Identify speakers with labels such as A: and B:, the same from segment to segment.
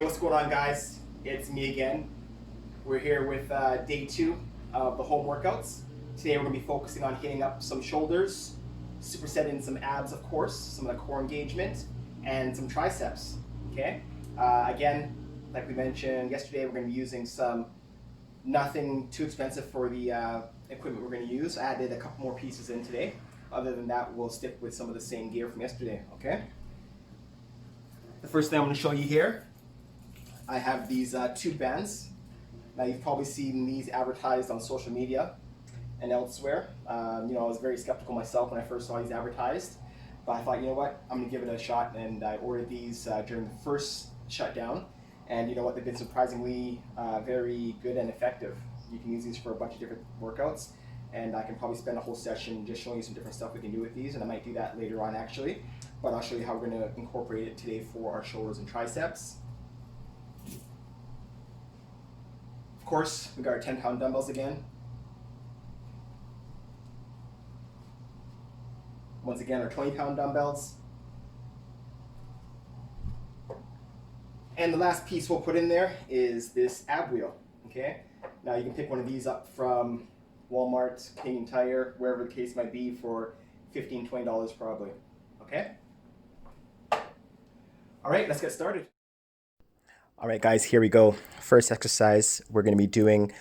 A: What's going on, guys? It's me again. We're here with day 2 of the home workouts. Today we're going to be focusing on hitting up some shoulders, supersetting some abs, of course, some of the core engagement, and some triceps. Okay. Again, like we mentioned yesterday, we're going to be using nothing too expensive for the equipment we're going to use. I added a couple more pieces in today. Other than that, we'll stick with some of the same gear from yesterday. Okay. The first thing I'm going to show you here, I have these 2 bands. Now you've probably seen these advertised on social media and elsewhere. I was very skeptical myself when I first saw these advertised, but I thought, you know what, I'm gonna give it a shot, and I ordered these during the first shutdown, and you know what, they've been surprisingly very good and effective. You can use these for a bunch of different workouts, and I can probably spend a whole session just showing you some different stuff we can do with these, and I might do that later on actually, but I'll show you how we're gonna incorporate it today for our shoulders and triceps. Of course, we got our 10-pound dumbbells again. Once again, our 20-pound dumbbells. And the last piece we'll put in there is this ab wheel, okay? Now you can pick one of these up from Walmart, Canadian Tire, wherever the case might be, for $15, $20 probably, okay? All right, let's get started. All right, guys, here we go. First exercise, we're going to be doing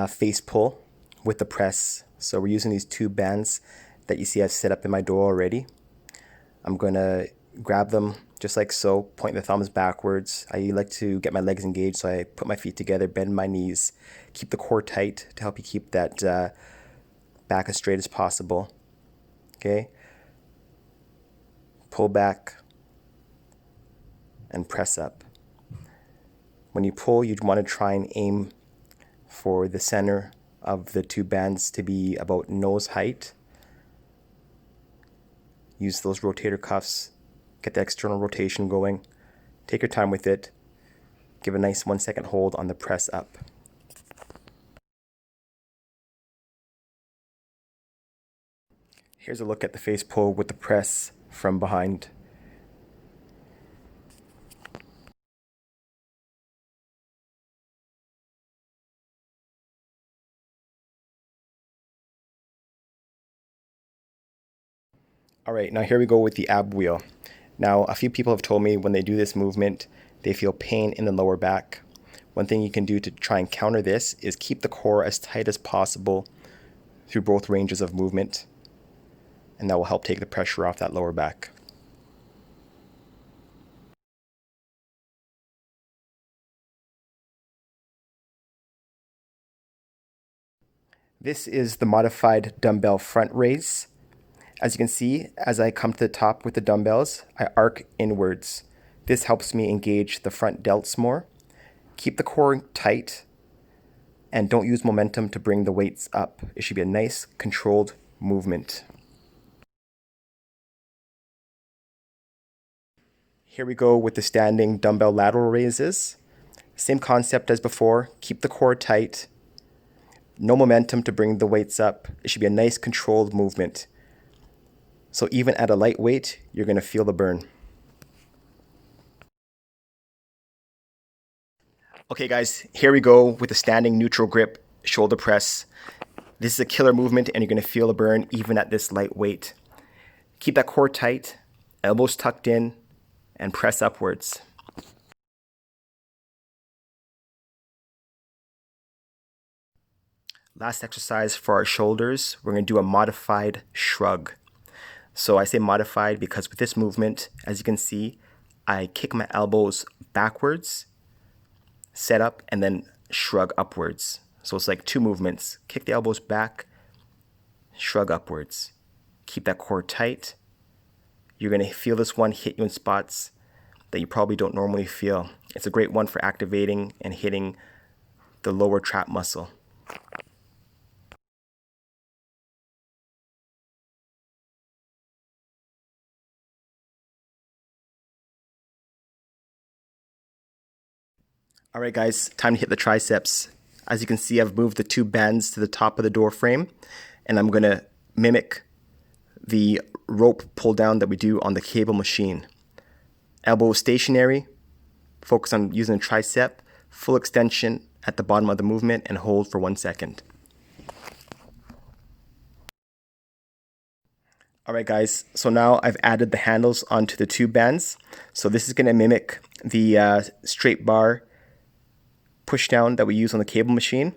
A: face pull with the press. So we're using these 2 bands that you see I've set up in my door already. I'm going to grab them just like so, point the thumbs backwards. I like to get my legs engaged, so I put my feet together, bend my knees, keep the core tight to help you keep that back as straight as possible. Okay? Pull back and press up. When you pull, you'd want to try and aim for the center of the 2 bands to be about nose height. Use those rotator cuffs, get the external rotation going. Take your time with it. Give a nice 1-second hold on the press up. Here's a look at the face pull with the press from behind. All right, now here we go with the ab wheel. Now, a few people have told me when they do this movement, they feel pain in the lower back. One thing you can do to try and counter this is keep the core as tight as possible through both ranges of movement, and that will help take the pressure off that lower back. This is the modified dumbbell front raise. As you can see, as I come to the top with the dumbbells, I arc inwards. This helps me engage the front delts more. Keep the core tight and don't use momentum to bring the weights up. It should be a nice, controlled movement. Here we go with the standing dumbbell lateral raises. Same concept as before. Keep the core tight. No momentum to bring the weights up. It should be a nice, controlled movement. So even at a light weight, you're going to feel the burn. Okay, guys, here we go with the standing neutral grip shoulder press. This is a killer movement, and you're going to feel the burn even at this light weight. Keep that core tight, elbows tucked in, and press upwards. Last exercise for our shoulders, we're going to do a modified shrug. So I say modified because with this movement, as you can see, I kick my elbows backwards, set up, and then shrug upwards. So it's like 2 movements. Kick the elbows back, shrug upwards. Keep that core tight. You're going to feel this one hit you in spots that you probably don't normally feel. It's a great one for activating and hitting the lower trap muscle. All right, guys, time to hit the triceps. As you can see, I've moved the 2 bands to the top of the door frame, and I'm going to mimic the rope pull down that we do on the cable machine. Elbow stationary, Focus on using the tricep, full extension at the bottom of the movement, and hold for 1 second. Alright guys, so now I've added the handles onto the tube bands. So this is going to mimic the straight bar push down that we use on the cable machine.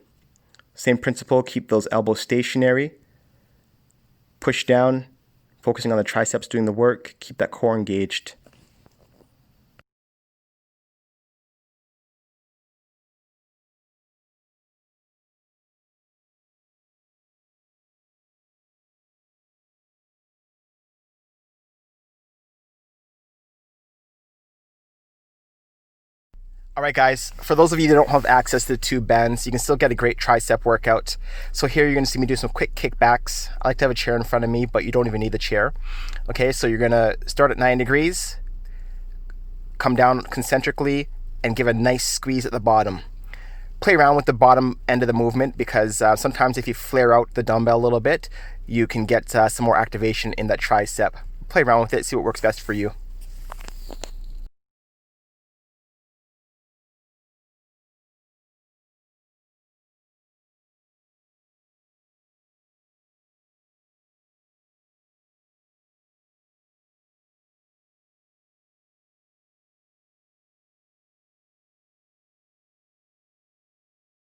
A: Same principle, keep those elbows stationary. Push down, focusing on the triceps doing the work, keep that core engaged. Alright guys, for those of you that don't have access to the tube bands, you can still get a great tricep workout. So here you're going to see me do some quick kickbacks. I like to have a chair in front of me, but you don't even need the chair. Okay, so you're going to start at 9 degrees, come down concentrically, and give a nice squeeze at the bottom. Play around with the bottom end of the movement because sometimes if you flare out the dumbbell a little bit, you can get some more activation in that tricep. Play around with it, see what works best for you.